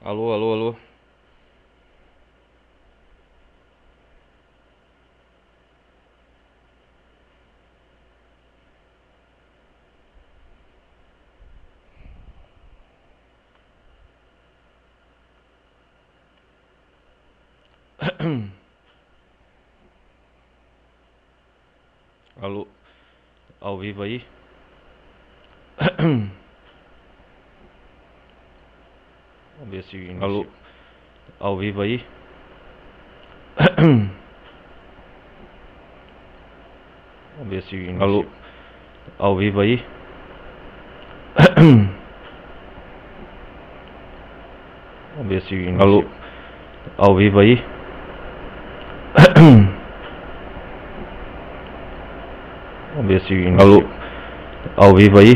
Alô, alô, alô. Alô, ao vivo aí? Vamos ver se inicia. Alô, ao vivo aí? Vamos ver se inicia. Alô, ao vivo aí? Vamos ver se inicia. Alô, ao vivo aí? Vamos ver se inicia. Alô, ao vivo aí?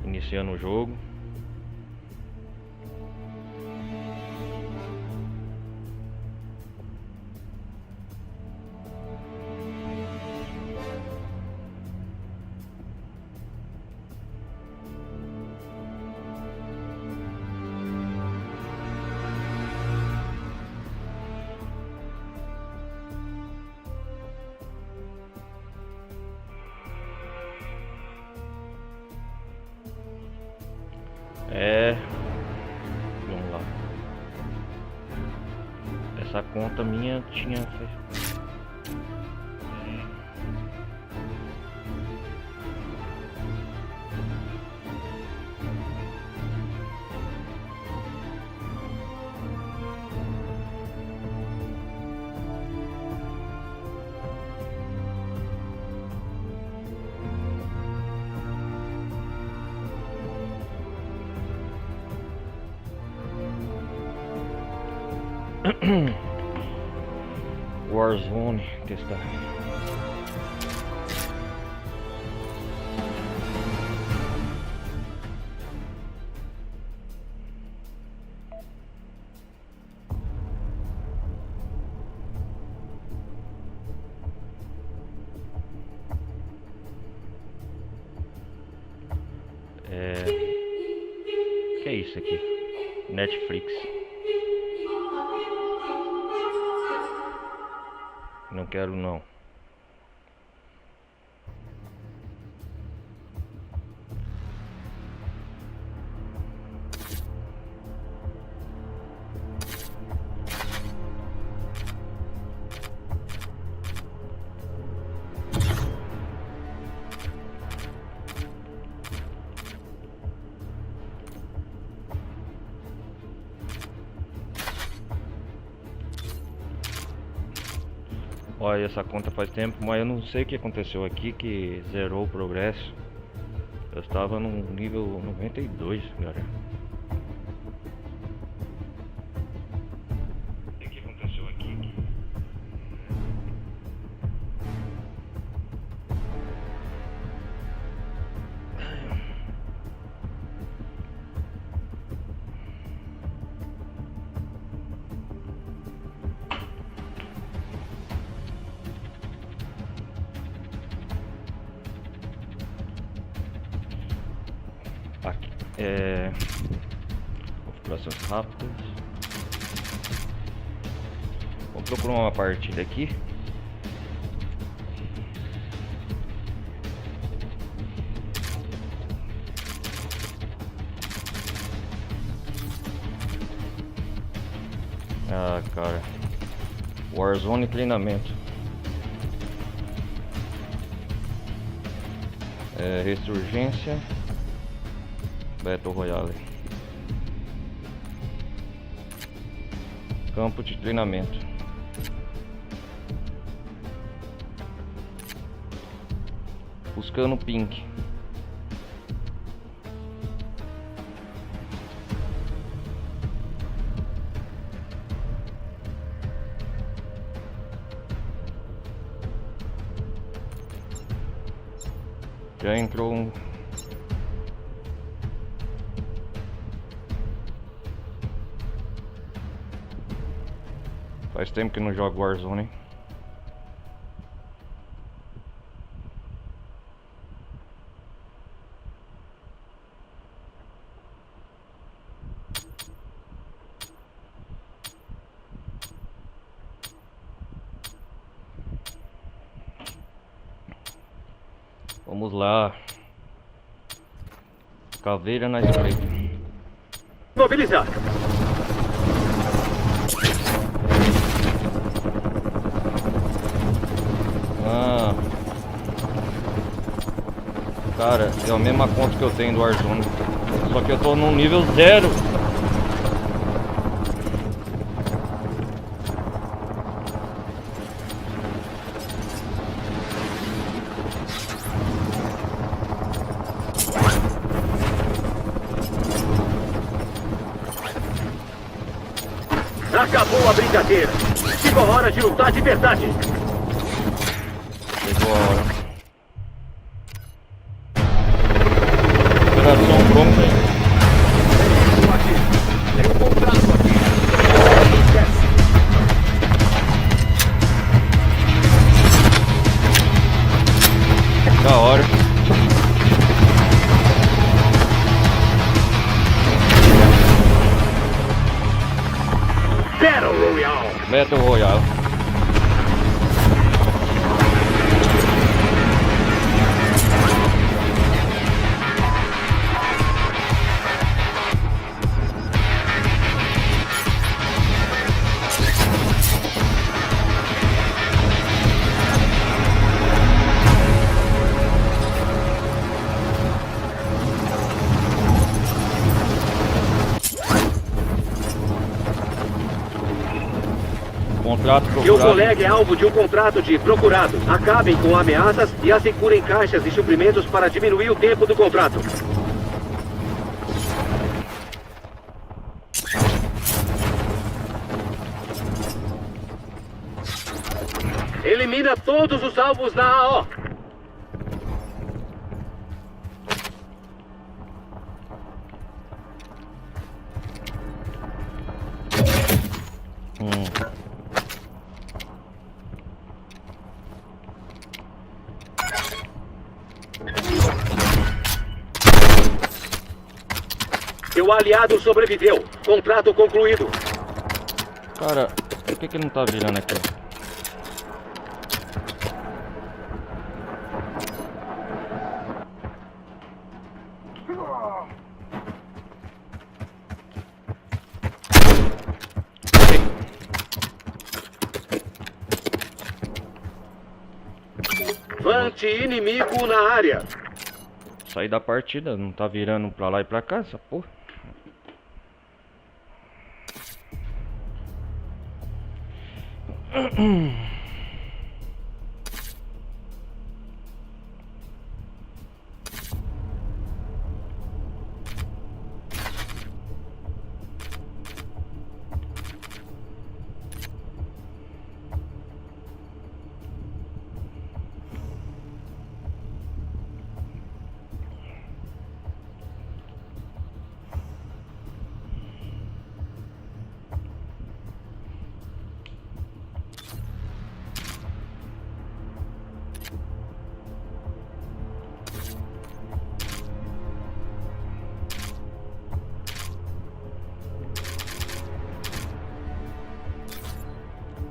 Iniciando o jogo. Vamos lá. Essa conta minha tinha Warzone testar. Que é isso aqui? Netflix. Não quero não. Olha, essa conta faz tempo, mas eu não sei o que aconteceu aqui que zerou o progresso. Eu estava no nível 92, galera. O que aconteceu aqui? Aqui, configurações rápidas. Vou procurar uma partida aqui. Ah, cara. Warzone treinamento. Ressurgência, Battle Royale, campo de treinamento. Buscando pink. Já entrou um. Faz tempo que não jogo Warzone, hein? Vamos lá. Caveira na espreita. Mobilizar. Cara, é a mesma conta que eu tenho do Warzone. Só que eu tô no nível 0. Acabou a brincadeira. Chegou a hora de lutar de verdade. Chegou a hora. Operação pronta. Tem um contrato aqui. Da hora. Battle Royale. Battle Royale. Contrato Seu procurado. colega é alvo de um contrato de procurado. Acabem com ameaças e assegurem caixas e suprimentos para diminuir o tempo do contrato. Elimina todos os alvos na AO. Seu aliado sobreviveu. Contrato concluído. Cara, por que não tá virando aqui? Vante inimigo na área. Sair da partida, não tá virando pra lá e pra cá, essa porra.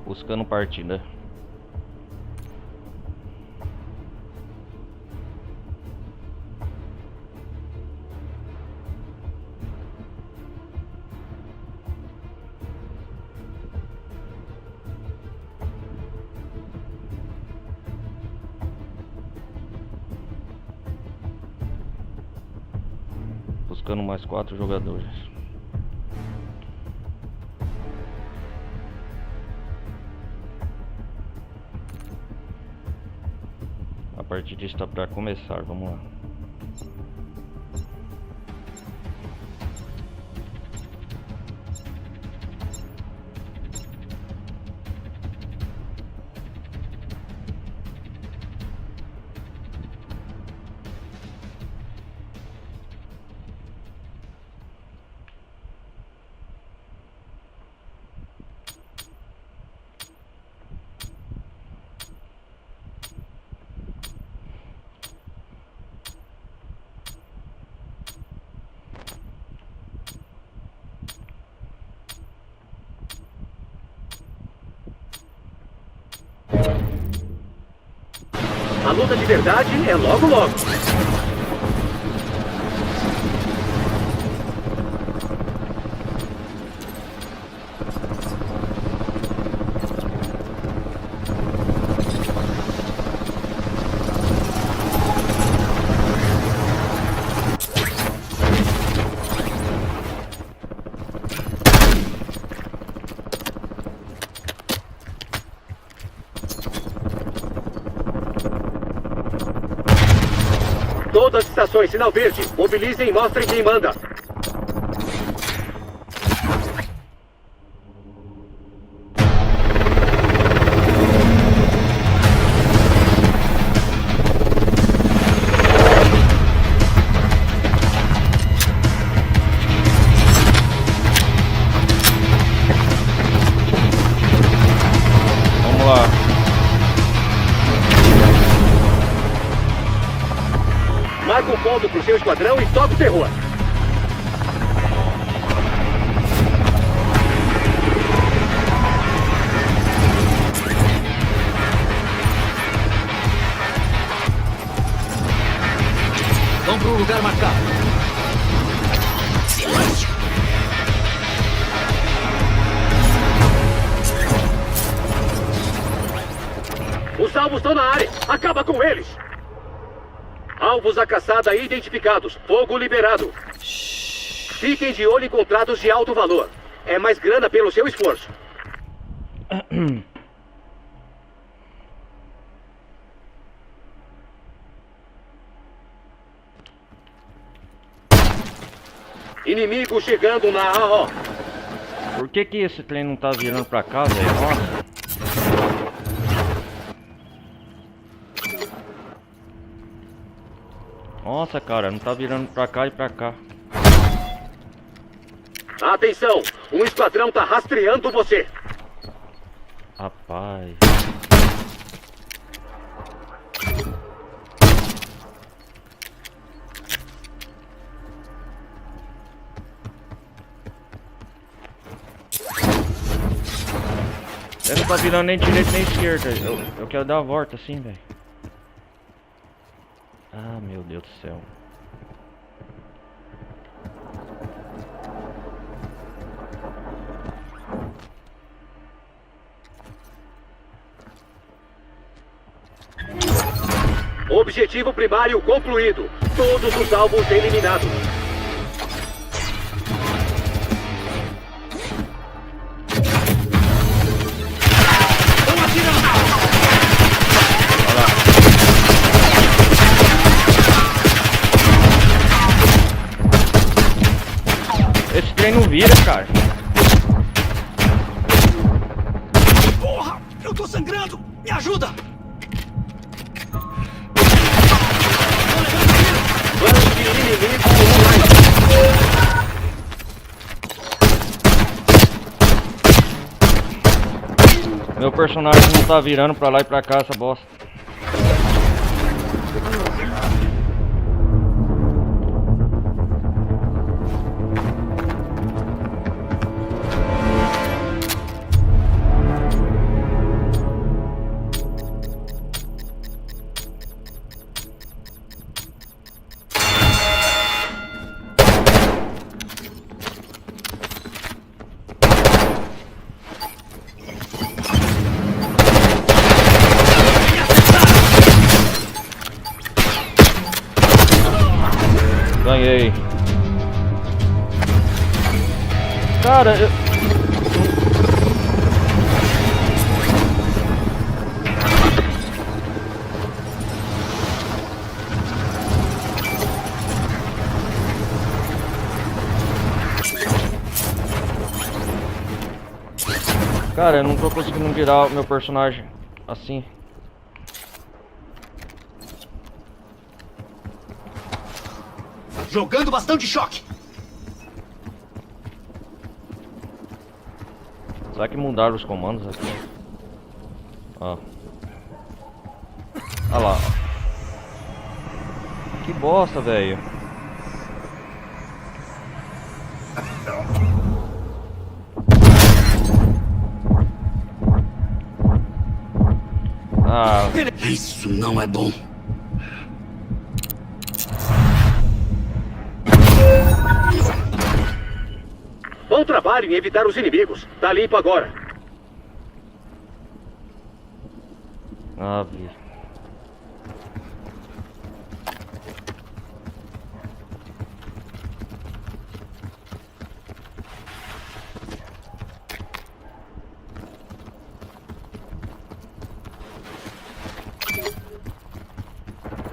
Buscando partida. faltando mais 4 jogadores. A partida está para começar, vamos lá. A luta de verdade é logo logo. Todas as estações, sinal verde. Mobilizem e mostrem quem manda. Vamos lá. Marca um ponto pro seu esquadrão e toca o terror. Vão pro lugar marcado. Silêncio. Os alvos estão na área. Acaba com eles. Alvos à caçada identificados. Fogo liberado. Fiquem de olho em contratos de alto valor. É mais grana pelo seu esforço. Inimigo chegando na AO. Por que esse trem não tá virando pra cá, velho? Nossa. Nossa, cara, não tá virando pra cá e pra cá. Atenção! Um esquadrão tá rastreando você. Rapaz. Eu não tá virando nem direita nem esquerda. Eu quero dar a volta assim, velho. Ah, meu Deus do céu. Objetivo primário concluído. Todos os alvos eliminados. Esse trem não vira, cara. Porra! Eu tô sangrando! Me ajuda! Vamos de inimigo online. Meu personagem não tá virando pra lá e pra cá essa bosta. Cara, eu... Cara, eu não tô conseguindo virar o meu personagem assim. Jogando bastante choque. Será que mudaram os comandos aqui? Ó. Olha lá. Que bosta, velho. Ah, Isso não é bom. Bom trabalho em evitar os inimigos. Tá limpo agora. vi.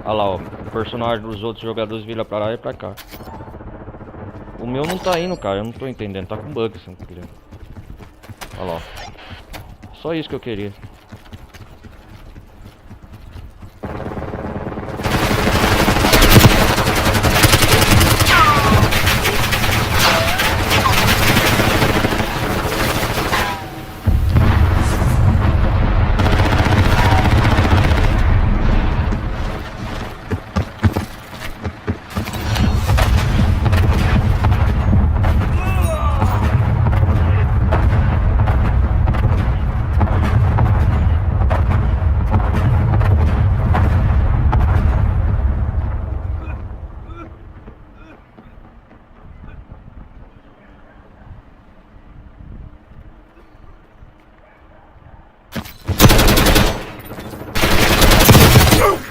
Olha lá, ó. O personagem dos outros jogadores vira pra lá e pra cá. O meu não tá indo, cara. Eu não tô entendendo. Tá com bug, assim, querendo. Olha lá, ó. Só isso que eu queria.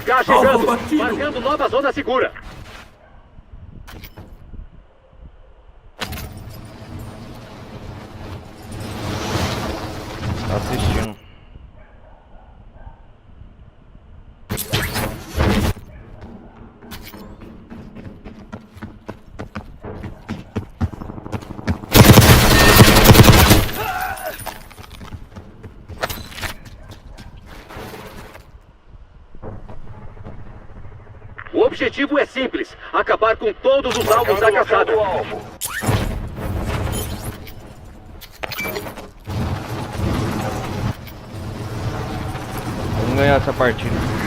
Cá chegando, marcando nova zona segura. Tá assistindo. O objetivo é simples: acabar com todos os alvos da caçada. Vamos ganhar essa partida.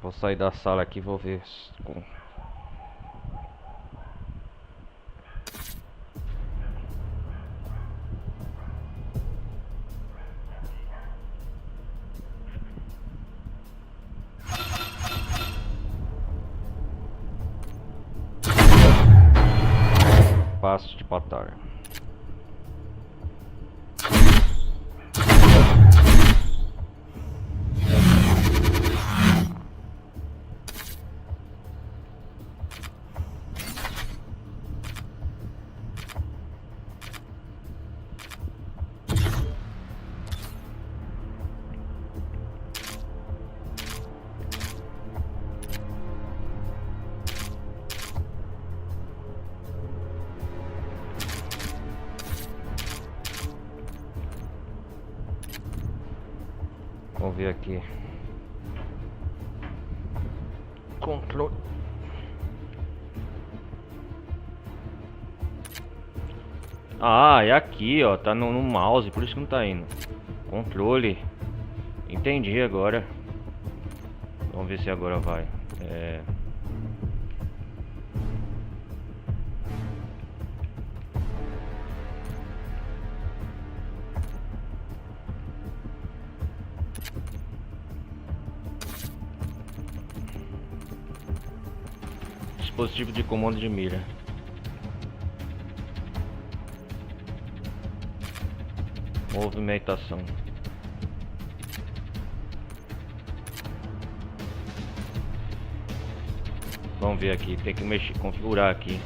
Vou sair da sala aqui e vou ver. Passo de batalha. Vamos ver aqui. Controle. Ah, é aqui, ó. Tá no mouse, por isso que não tá indo. Controle. Entendi agora. Vamos ver se agora vai. dispositivo de comando de mira. Movimentação. Vamos ver aqui, tem que mexer, configurar aqui.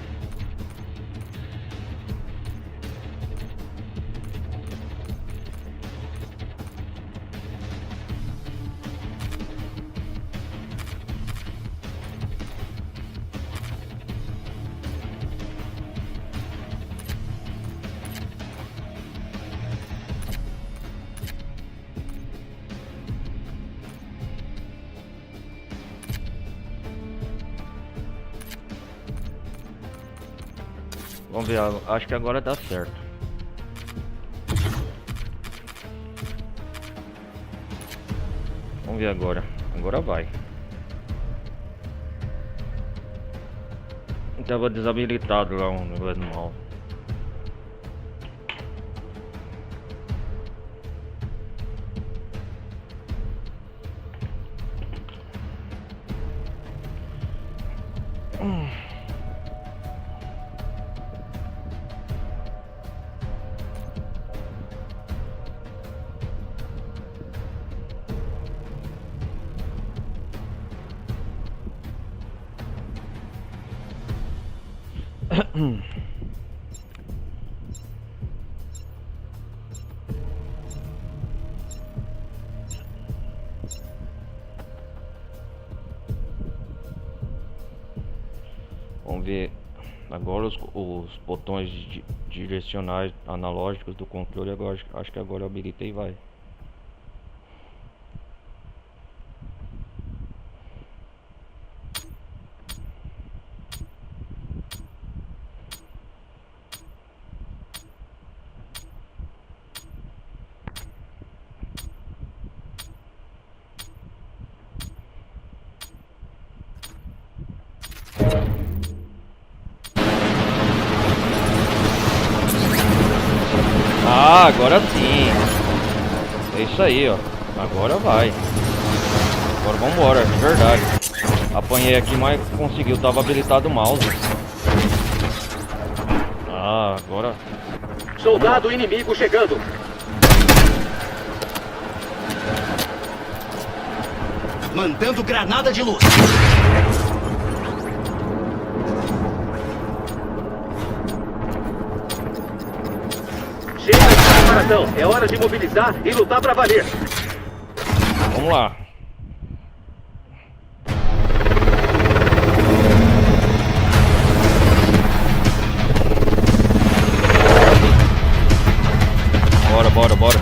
Vamos ver, acho que agora dá certo. Vamos ver agora. Agora vai. Tava desabilitado lá um negócio no mouse. Vamos ver agora os botões direcionais analógicos do controle. Agora acho que agora eu habilitei e vai. Ah, agora sim. É isso aí, ó. Agora vai. Agora vambora, de verdade. Apanhei aqui, mas conseguiu. Tava habilitado o mouse. Ah, agora. Soldado inimigo chegando. Mandando granada de luz. Chega de preparação. É hora de mobilizar e lutar pra valer. Vamos lá. Bora, bora, bora.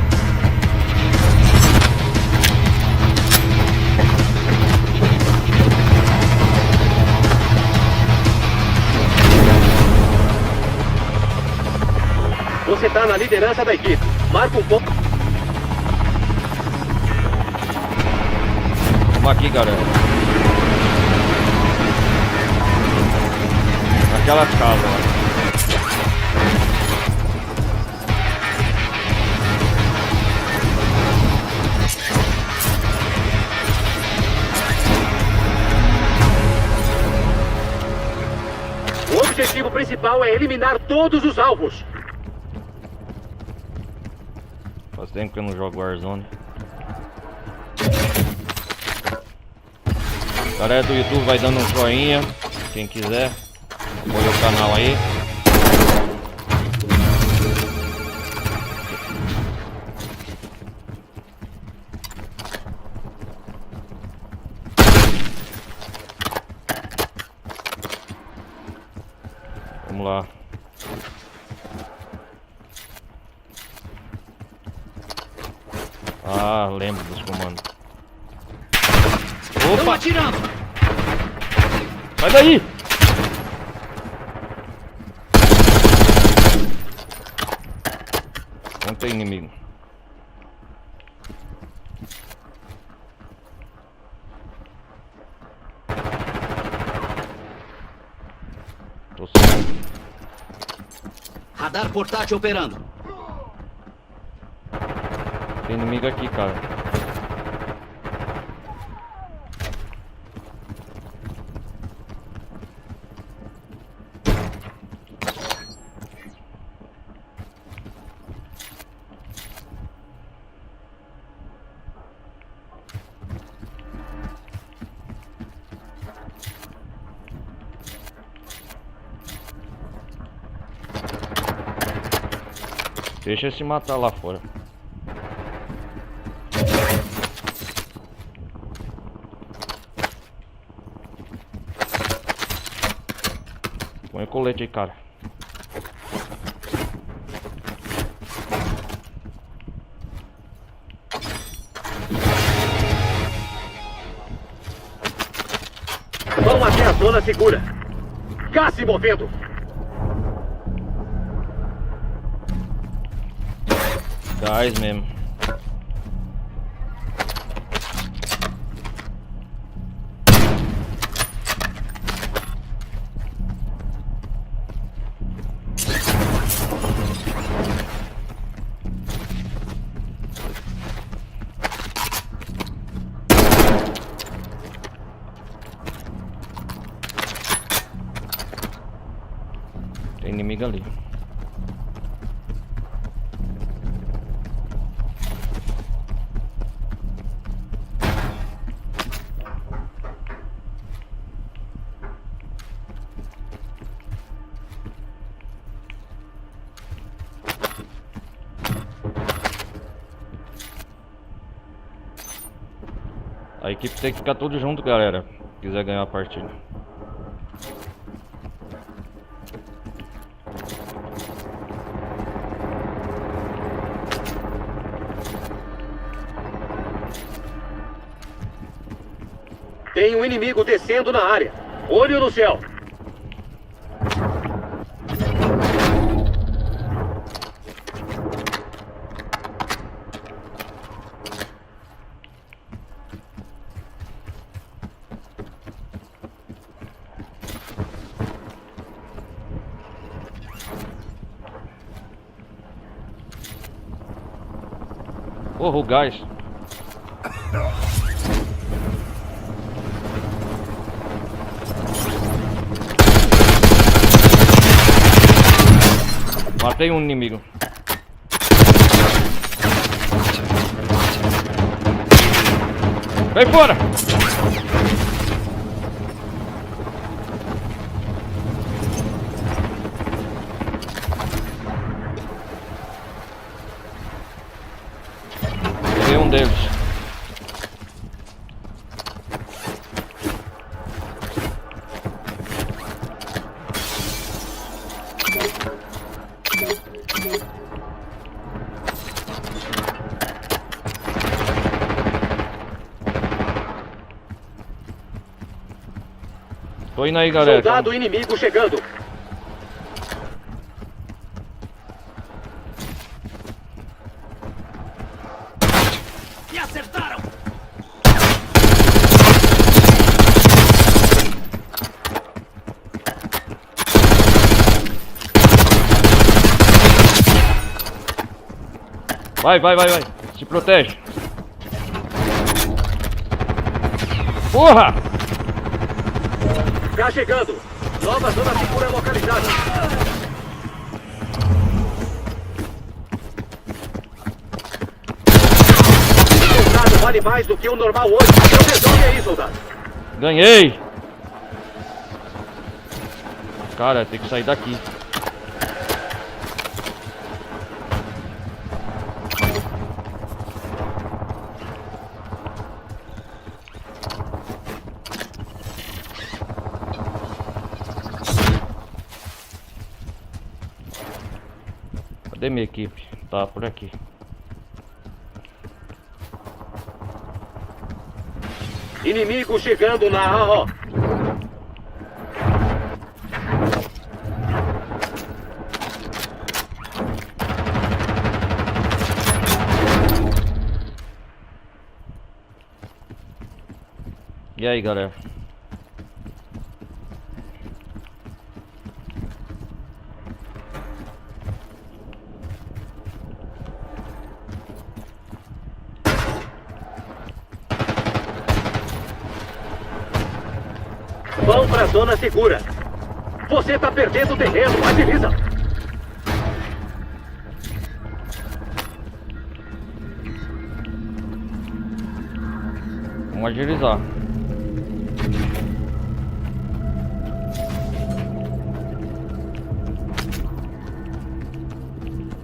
Você tá na liderança da equipe. Marca um ponto. Vamos aqui, galera. Naquelas casas lá. O objetivo principal é eliminar todos os alvos. Faz tempo que eu não jogo Warzone. Galera do YouTube vai dando um joinha. Quem quiser, apoia o canal aí. Vamos lá. Ah, lembro dos comandos. Estão Opa! atirando. Sai daí! Não tem inimigo. Tô sem. Radar portátil operando. Tem inimigo aqui, cara. Deixa se matar lá fora. Põe o colete aí, cara. Vão até a zona segura. Cá se movendo. Gás mesmo. Tem inimigo ali. A equipe tem que ficar tudo junto, galera. Se quiser ganhar a partida. Tem um inimigo descendo na área. Olho no céu. Porra, o gás. Matei um inimigo. Cai fora! Peguei um deles. Tô indo aí, galera. Soldado inimigo chegando. Me acertaram! Vai, vai, vai, vai. Se protege. Porra! Cá chegando. Nova zona segura localizada. Soldado vale mais do que o normal hoje. Então resolve aí, soldado. Ganhei! Cara, tem que sair daqui. Cadê minha equipe? Tá por aqui. Inimigo chegando na AO. E aí, galera? Vão pra zona segura. Você tá perdendo terreno. Agiliza. Vamos agilizar.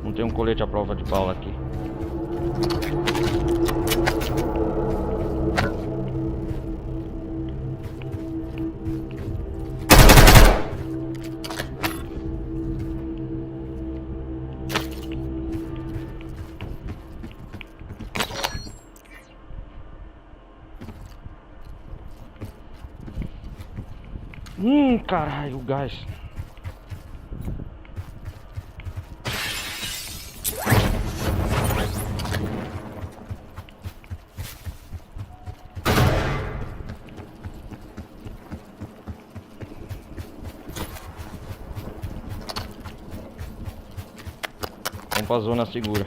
Não tem um colete à prova de bala aqui. Caralho, o gás. Vamos pra zona segura.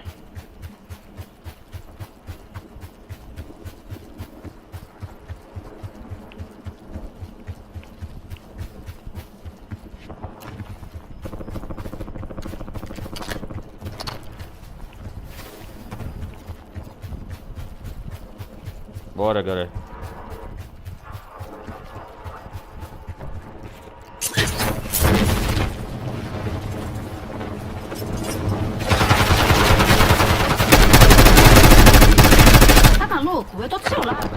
Bora, galera. Tá maluco? Eu tô do seu lado.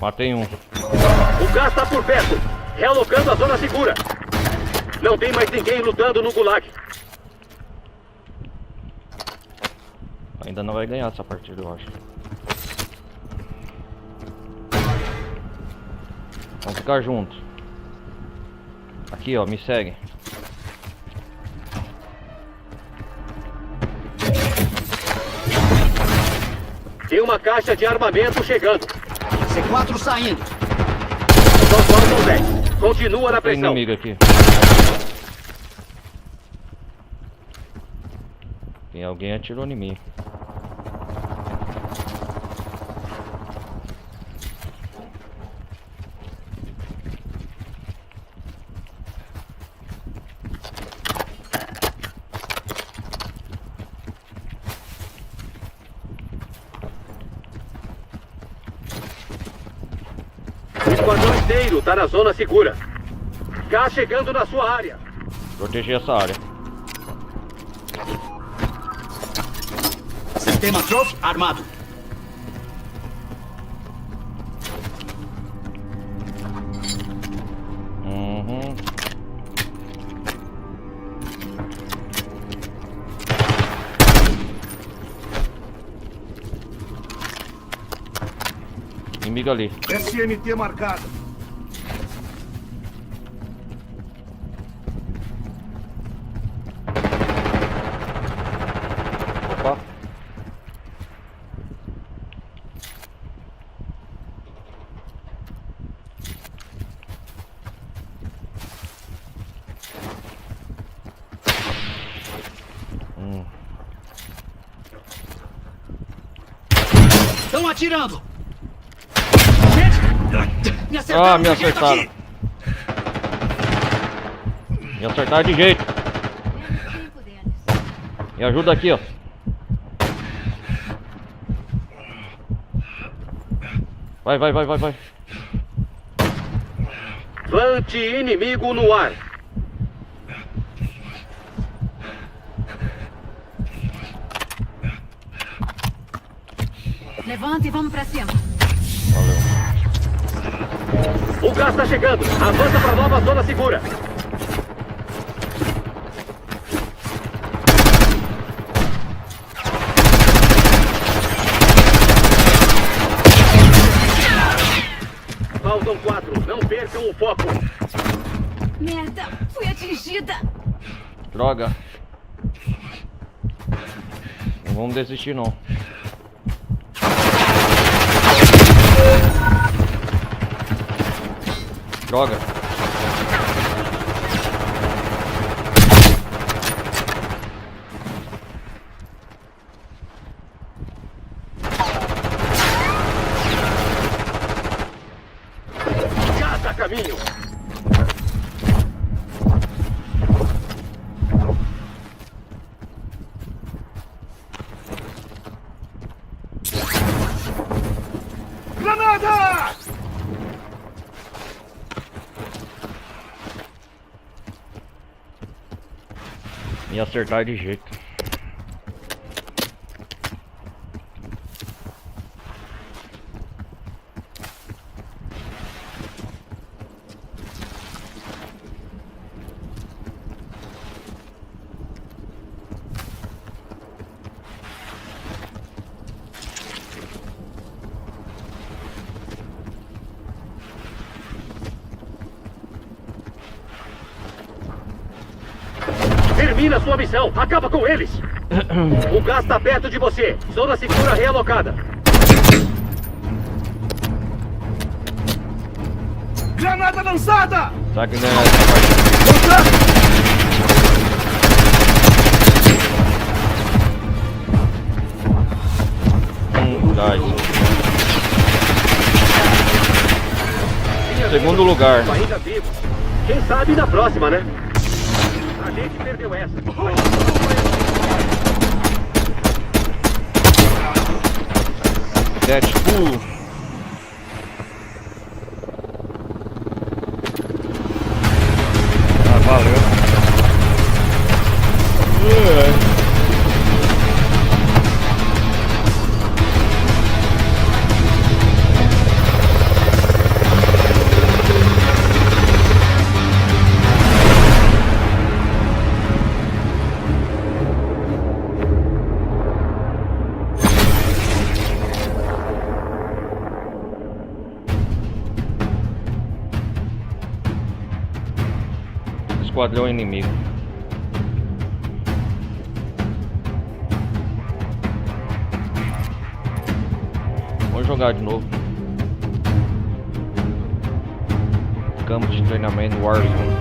Matei um. O gás está por perto. Realocando a zona segura. Não tem mais ninguém lutando no gulag. Ainda não vai ganhar essa partida, eu acho. Vamos ficar juntos. Aqui, ó, me segue. Tem uma caixa de armamento chegando. C4 saindo. Só faltam 10. Continua na Tem pressão. inimigo aqui. Tem alguém atirou em mim. O esquadrão inteiro tá na zona segura. Gás chegando na sua área. Proteger essa área. Sistema Trophy armado. Uhum. Inimigo ali. SMT marcada. Opa. Estão atirando. Gente, me acertaram. Ah, me de jeito acertaram. aqui. Me acertaram de jeito. Menos tempo deles. Me ajuda aqui, ó. Vai, vai, vai, vai, vai. Plante inimigo no ar. Levanta e vamos pra cima. Valeu. O gás está chegando. Avança para nova zona segura. Faltam 4. Não percam o foco. Merda, fui atingida. Droga. Não vamos desistir, não. Droga. Gás a caminho. Granada! Me acertar de jeito. Termina sua missão. Acaba com eles. O gás está perto de você. Zona segura realocada. Granada lançada! Será que não é essa parte? Lançar! Gás. Segundo lugar. Ainda vivos. Quem sabe na próxima, né? A gente perdeu essa. Deadpool. Ah, valeu. Esquadrão inimigo. Vamos jogar de novo. Campo de treinamento Warzone.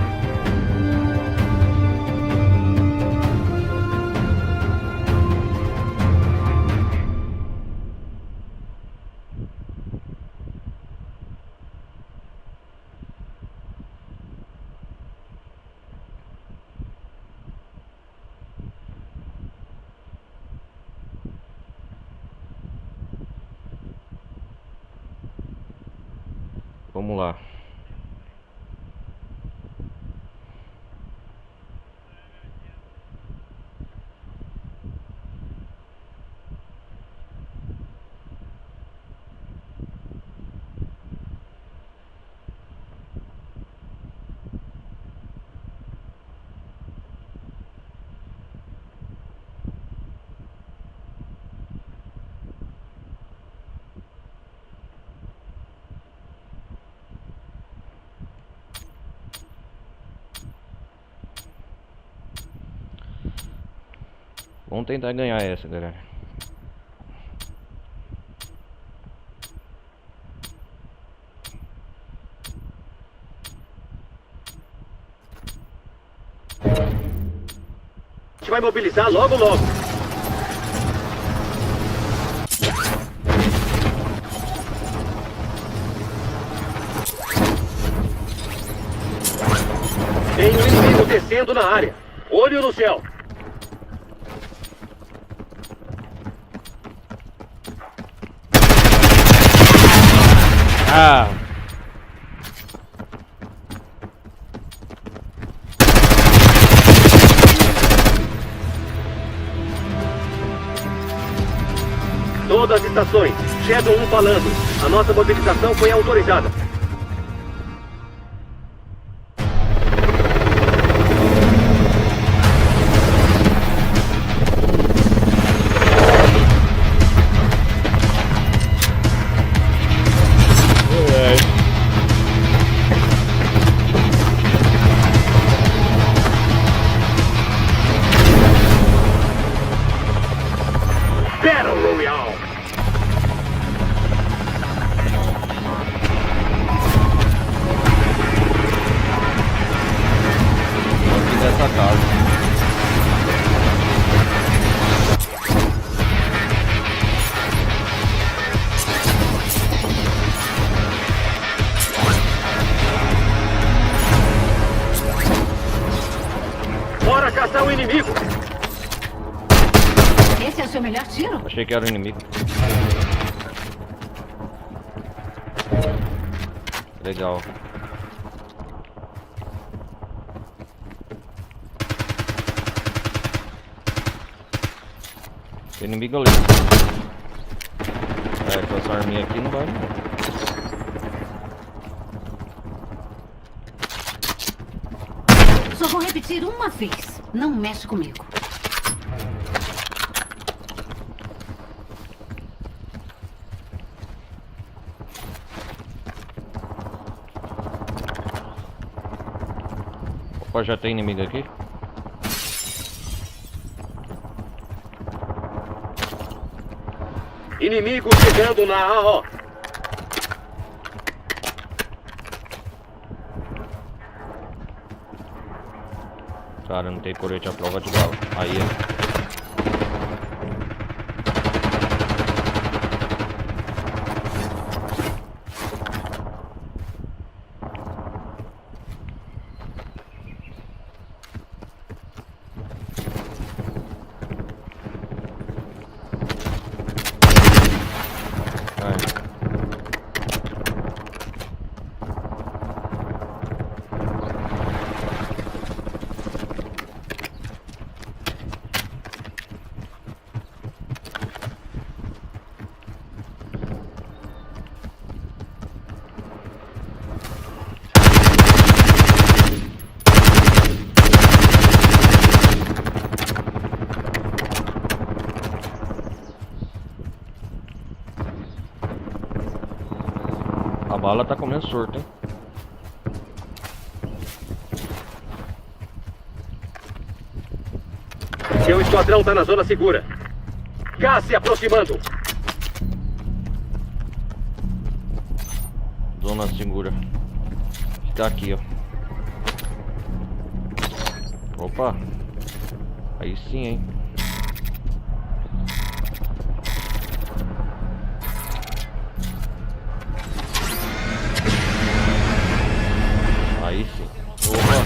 Vamos lá. Vamos tentar ganhar essa, galera. A gente vai mobilizar logo, logo. Tem um inimigo descendo na área. Olho no céu. Ah! Todas as estações. Shadow 1 falando. A nossa mobilização foi autorizada. Battle Royale. Aqui dessa casa. Bora caçar o inimigo. Esse é o seu melhor tiro? Achei que era o inimigo. Legal. Tem inimigo ali. É, com essa arminha aqui não vai não. Só vou repetir uma vez. Não mexe comigo. Opa, já tem inimigo aqui? Inimigo chegando na AO. Cara, não tem colete à prova de bala. Aí é. A bala tá comendo sorte, hein? Seu esquadrão tá na zona segura. Gás se aproximando. Zona segura. Está aqui, ó. Opa. Aí sim, hein? Aí sim. Opa.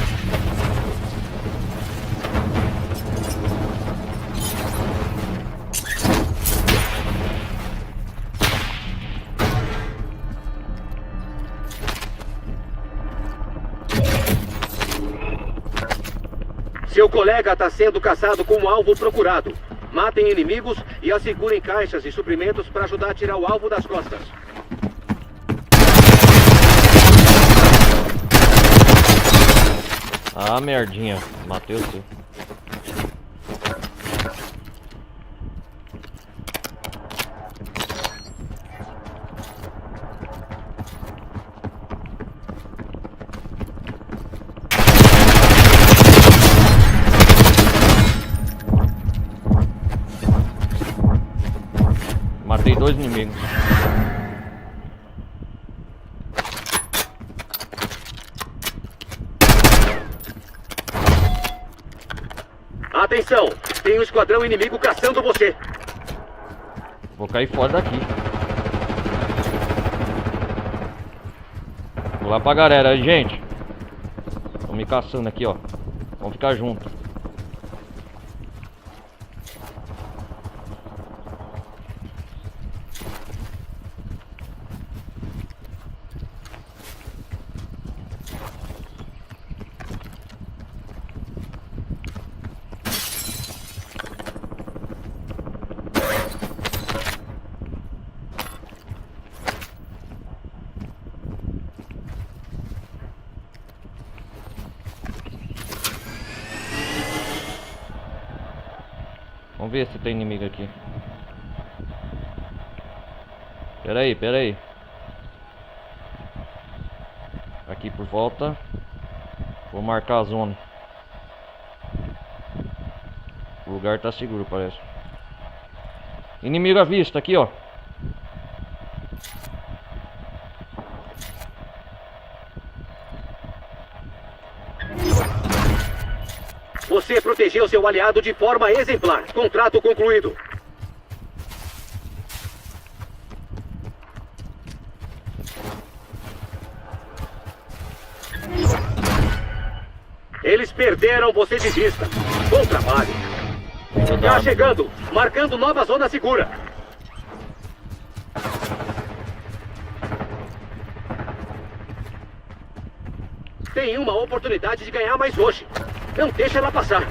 Seu colega está sendo caçado como alvo procurado. Matem inimigos e assegurem caixas e suprimentos para ajudar a tirar o alvo das costas. Ah, merdinha. Matei o seu. Matei 2 inimigos. Atenção! Tem um esquadrão inimigo caçando você. Vou cair fora daqui. Vou lá pra galera aí, gente. Estão me caçando aqui, ó. Vamos ficar juntos. Vamos ver se tem inimigo aqui. Pera aí. Aqui por volta. Vou marcar a zona. O lugar tá seguro, parece. Inimigo à vista, aqui, ó. Você protegeu seu aliado de forma exemplar. Contrato concluído. Eles perderam você de vista. Bom trabalho. Já chegando, marcando nova zona segura. tem uma oportunidade de ganhar mais hoje. Não deixa ela passar.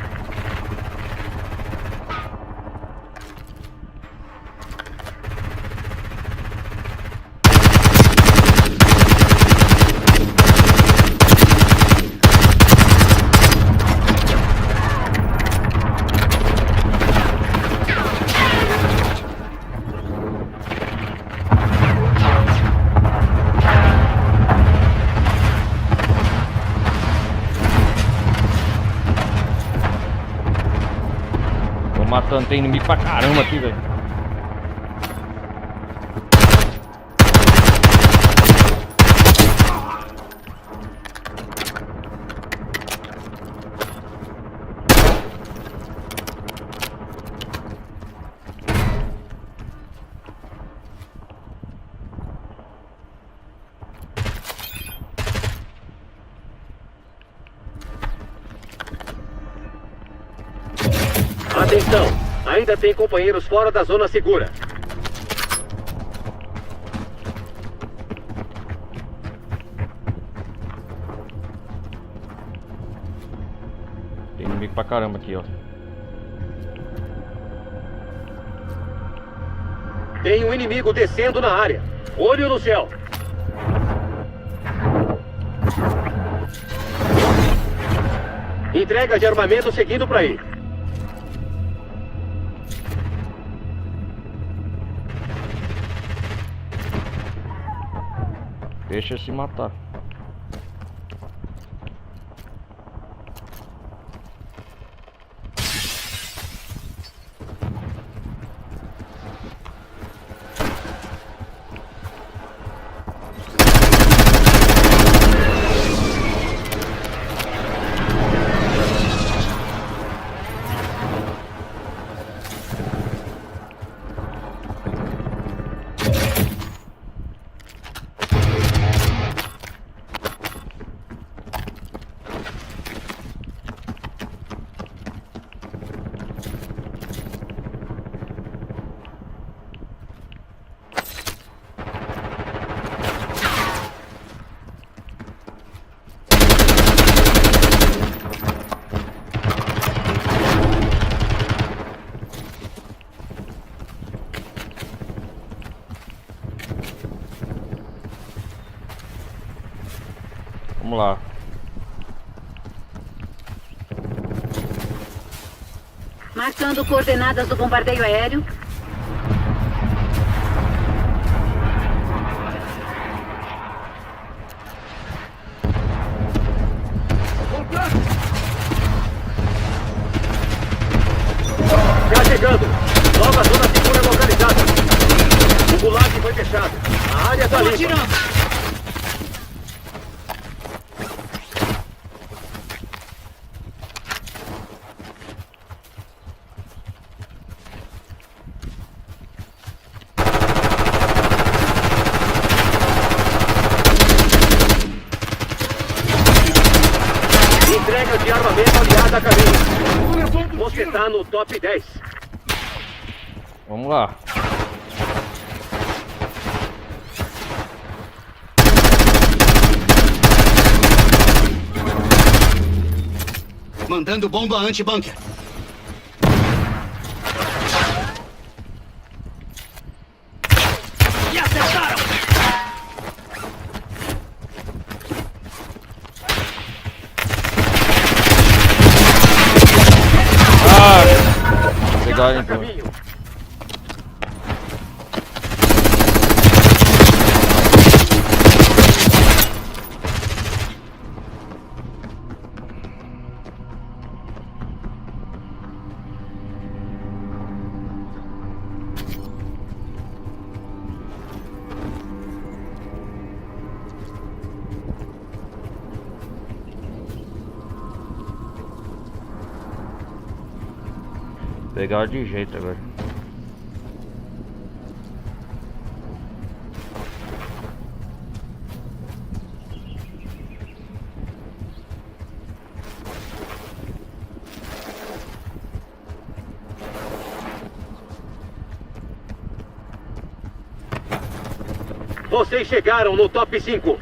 Tô matando, tem inimigo pra caramba aqui, velho. Atenção! Ainda tem companheiros fora da zona segura. Tem inimigo pra caramba aqui, ó. Tem um inimigo descendo na área. Olho no céu. Entrega de armamento seguindo para aí. Deixa se matar. Vamos lá. Marcando coordenadas do bombardeio aéreo. Já chegando. Nova zona segura localizada. O gulag foi fechado. A área está limpa. Entrega de armamento aliada a caminho. Você tá no top 10. Vamos lá. Mandando bomba anti-bunker. E acertaram! Pegar A então. caminho. Pegar de jeito agora. Vocês chegaram no top 5.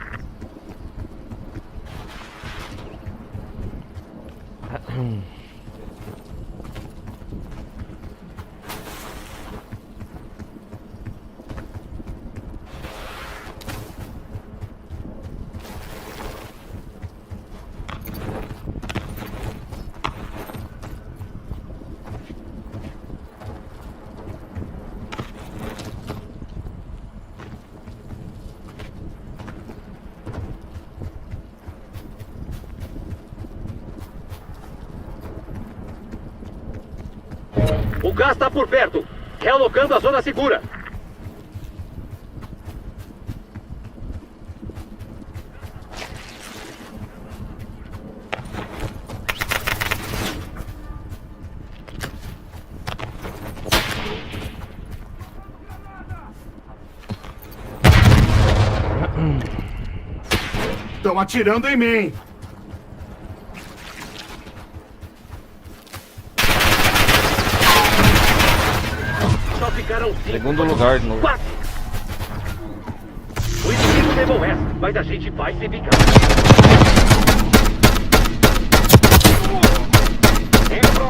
O gás está por perto. Realocando a zona segura. Estão atirando em mim. Só ficaram 5. Segundo lugar de novo. 4. O inimigo levou essa, mas a gente vai se vingar. Entrou.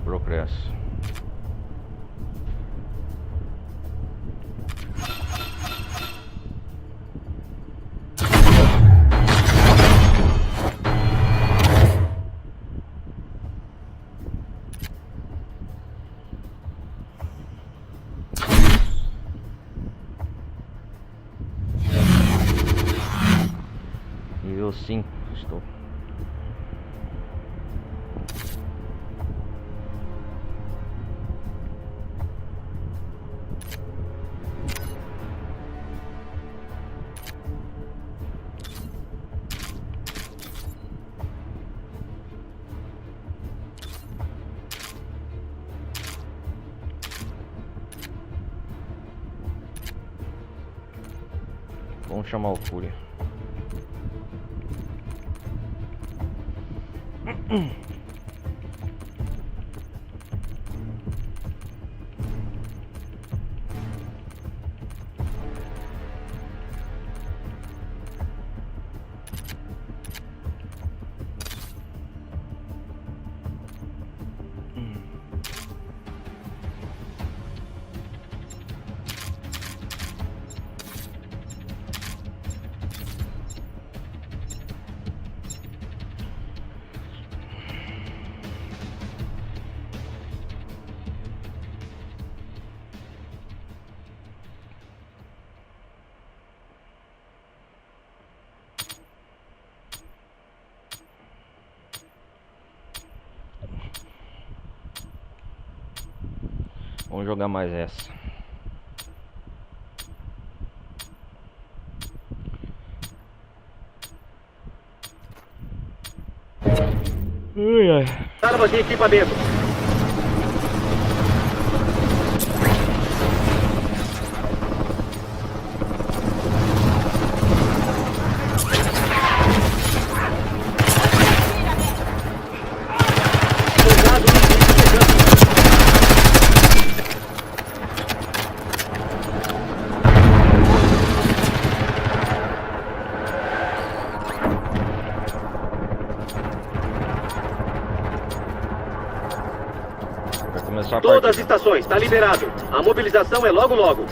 Progresso. Nível 5, estou. Vamos chamar o Fúria. Vamos jogar mais essa. Armas e equipamento. Começar a Todas as partida. estações, está liberado. A mobilização é logo logo.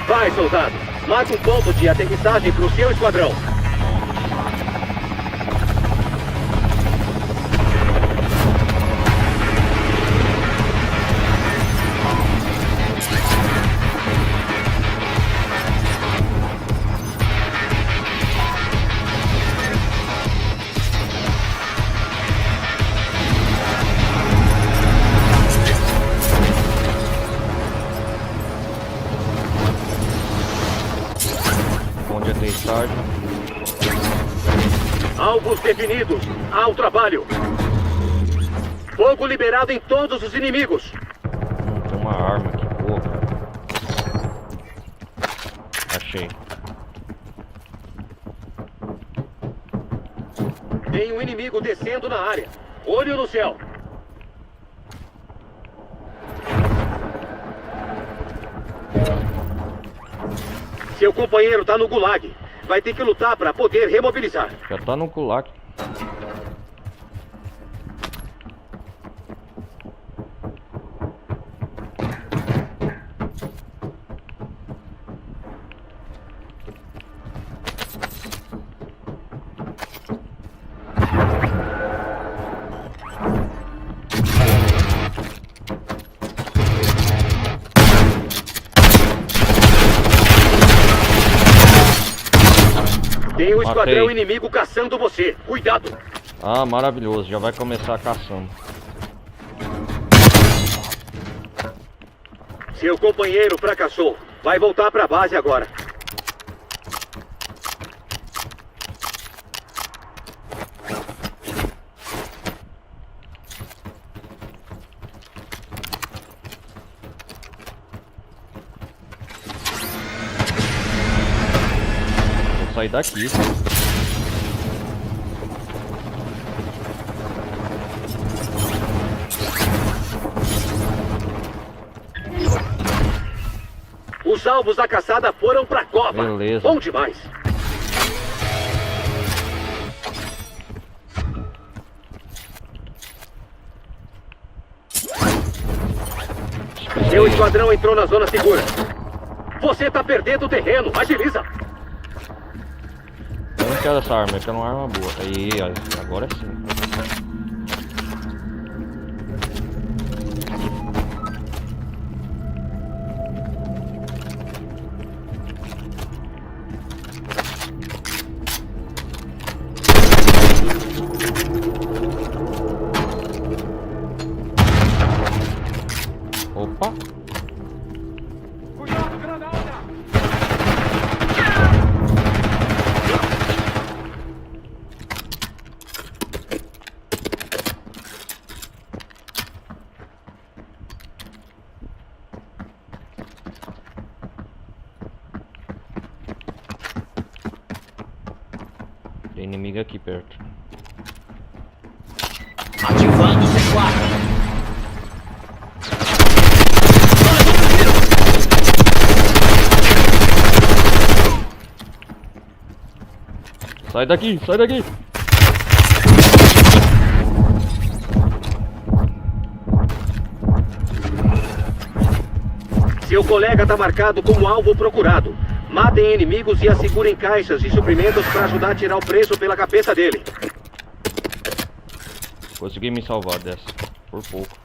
Vai, soldado. Marque um ponto de aterrissagem para o seu esquadrão. tarde. Alvos definidos. Ao trabalho. Fogo liberado em todos os inimigos. Tem uma arma aqui, boa, cara. Achei. Tem um inimigo descendo na área. Olho no céu. Seu companheiro tá no gulag. Vai ter que lutar para poder remobilizar. Já tá no gulag. Tem um esquadrão Matei. inimigo caçando você. Cuidado. Ah, maravilhoso. Já vai começar caçando. Seu companheiro fracassou. Vai voltar pra base agora. Vou sair daqui. Os alvos da caçada foram pra cova. Beleza. Bom demais. Seu esquadrão entrou na zona segura. Você tá perdendo terreno. Agiliza. Eu não quero essa arma, eu quero uma arma boa. Aí, ó, agora sim. Opa! Cuidado, granada! Tem inimigo aqui perto. Ativando o C4. Sai daqui, sai daqui! Seu colega tá marcado como alvo procurado. Matem inimigos e assegurem caixas de suprimentos para ajudar a tirar o preço pela cabeça dele. Consegui me salvar dessa, por pouco.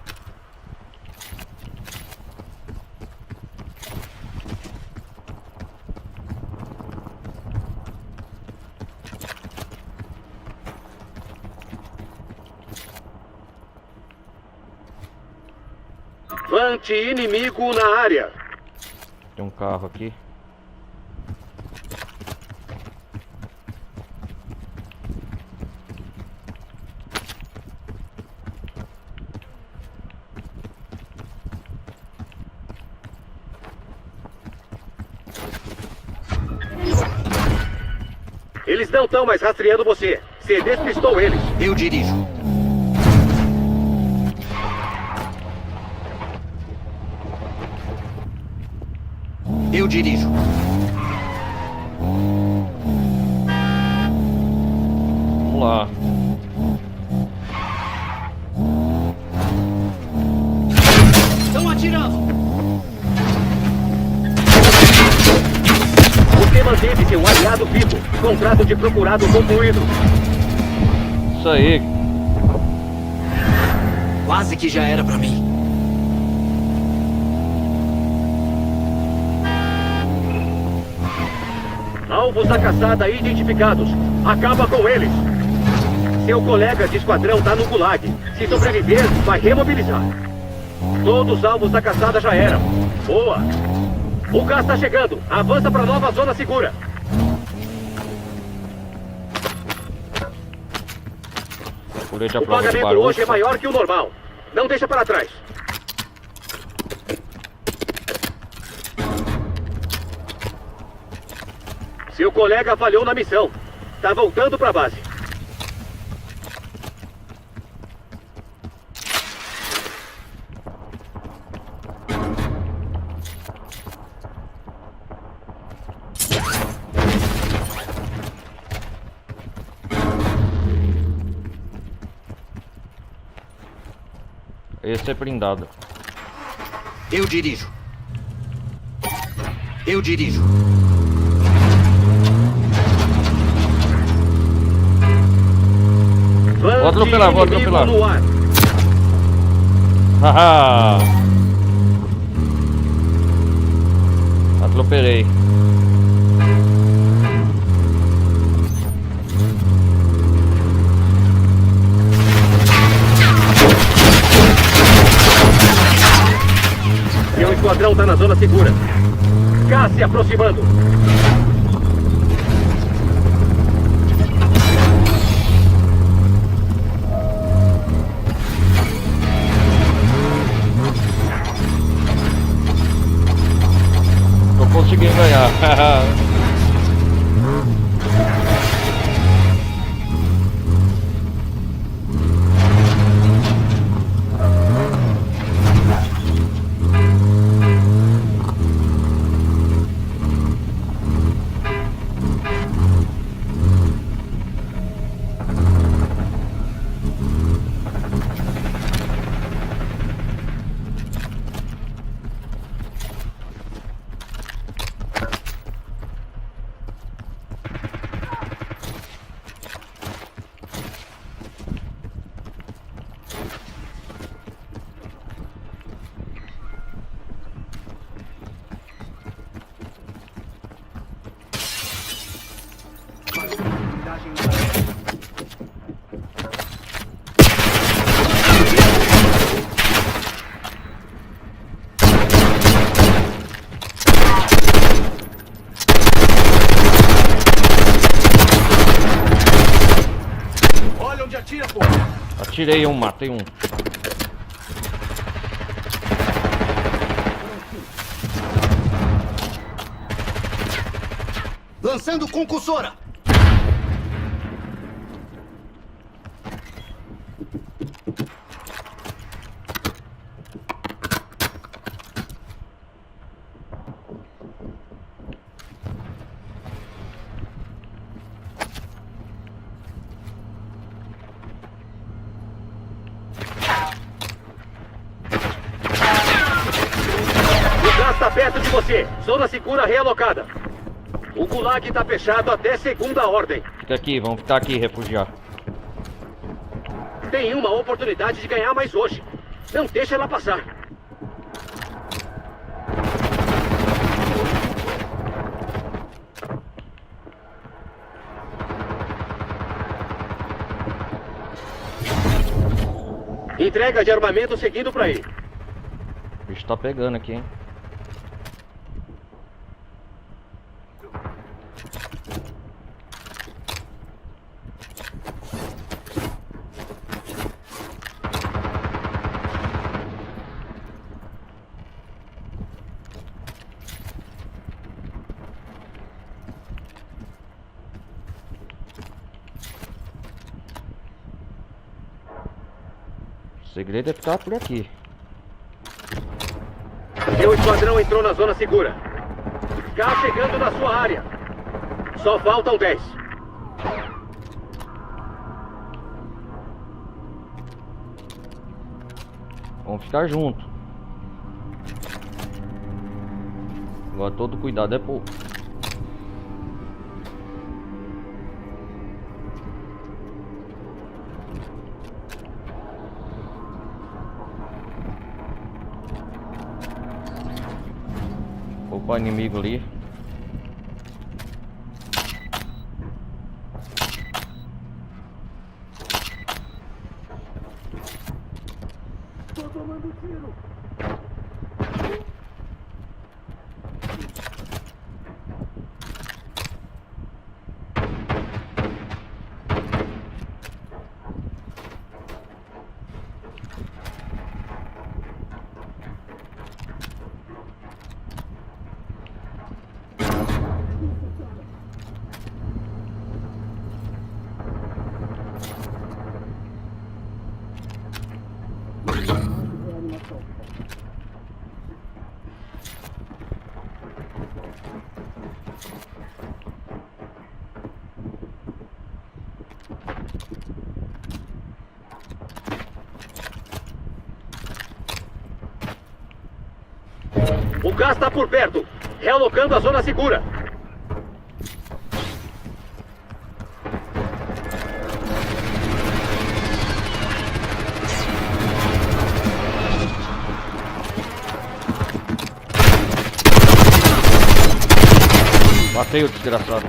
Vante inimigo na área. Tem um carro aqui. Eles não estão mais rastreando você. Você despistou eles. Eu dirijo. Eu dirijo. Vamos lá. Estão atirando. Você manteve seu aliado vivo. Contrato de procurado concluído. Isso aí. Quase que já era pra mim. Alvos da caçada identificados. Acaba com eles. Seu colega de esquadrão tá no gulag. Se sobreviver, vai remobilizar. Todos os alvos da caçada já eram. Boa. O gás tá chegando. Avança pra nova zona segura. Colete à O prova de pagamento barulho. hoje é maior que o normal. Não deixa para trás. Seu colega falhou na missão. Tá voltando pra base. Esse é blindado. Eu dirijo. Eu dirijo. Vou atropelar, vou atropelar. No ar. Haha! Atropelei. Seu esquadrão tá na zona segura. K se aproximando. Tô conseguindo ganhar. Olha onde atira, pô. Atirei um, matei um. Lançando concussora. O gás tá perto de você. Zona segura realocada. O gulag tá fechado até segunda ordem. Fica aqui, vamos ficar aqui, refugiar. Tem uma oportunidade de ganhar mais hoje. Não deixa ela passar. Entrega de armamento seguindo pra ele. O bicho tá pegando aqui, hein? O segredo é ficar por aqui. Seu esquadrão entrou na zona segura. K chegando na sua área. Só faltam 10. Vamos ficar junto. Agora todo cuidado é pouco. Opa, inimigo ali. Tô tomando tiro. O gás está por perto. Realocando a zona segura. Matei o desgraçado.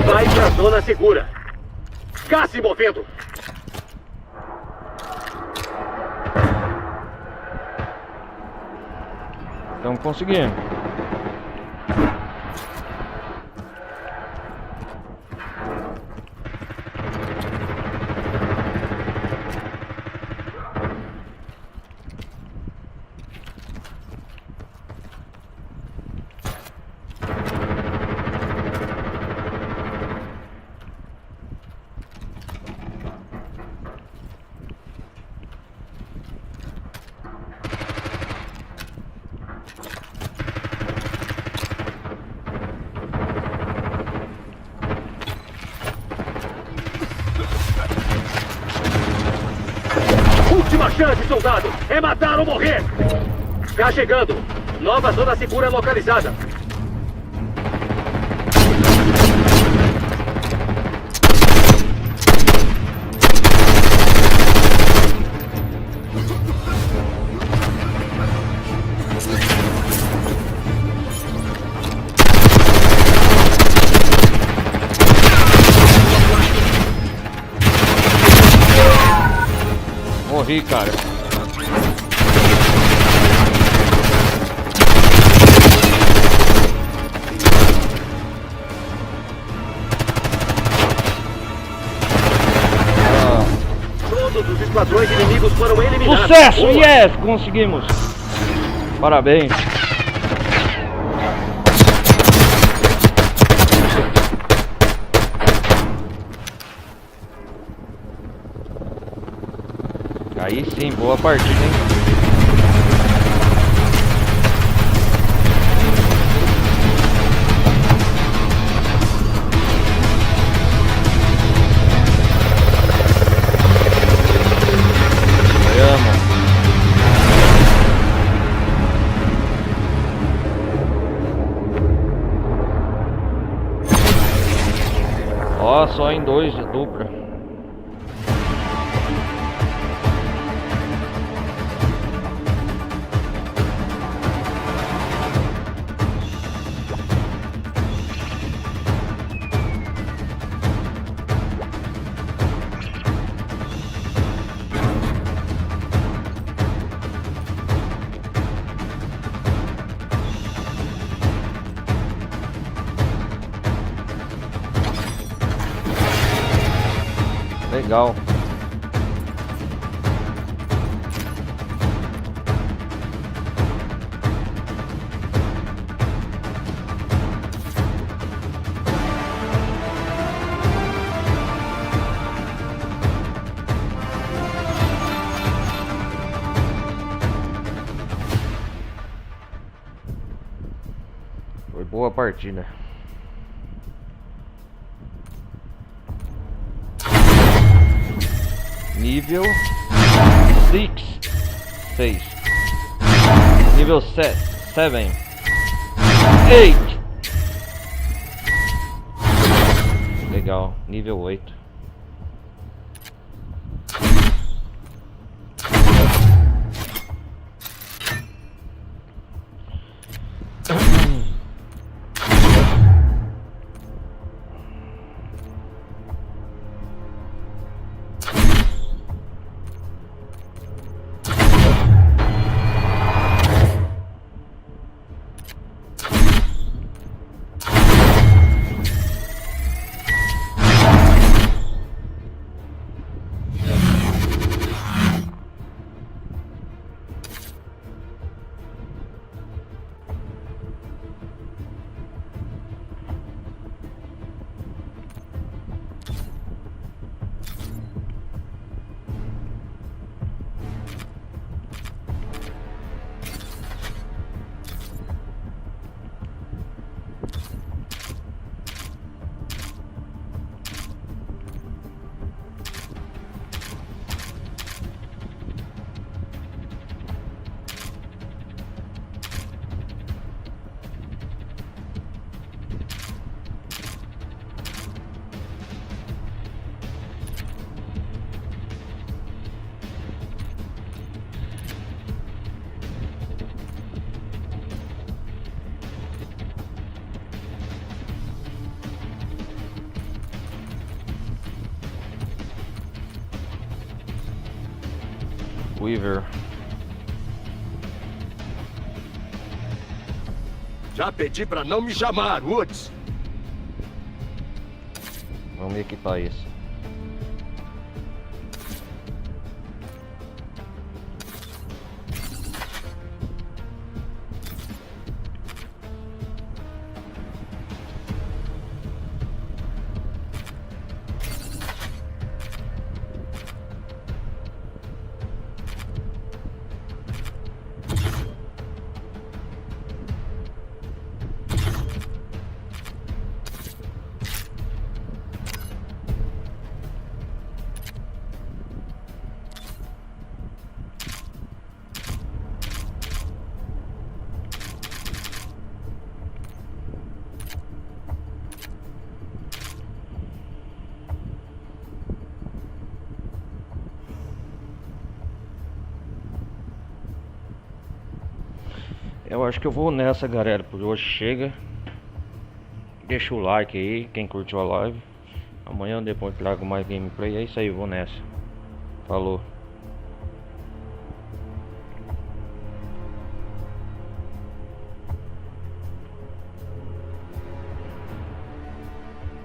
Vai pra zona segura. Gás se movendo. Estamos conseguindo. Última chance, soldado. É matar ou morrer. Tá chegando. Nova zona segura localizada. Morri, cara. Todos os esquadrões inimigos foram eliminados. Sucesso! Boa. Yes! Conseguimos! Parabéns! Aí sim, boa partida, hein? Vamos. Ó, só em 2 de dupla. Legal. Foi boa partida. Nível 6. Nível 7. 8. Legal, nível 8. Quiver. Já pedi pra não me chamar, Woods. Vamos equipar isso. Eu acho que eu vou nessa, galera. Por hoje chega. Deixa o like aí, quem curtiu a live. Amanhã depois trago mais gameplay. É isso aí, eu vou nessa. Falou.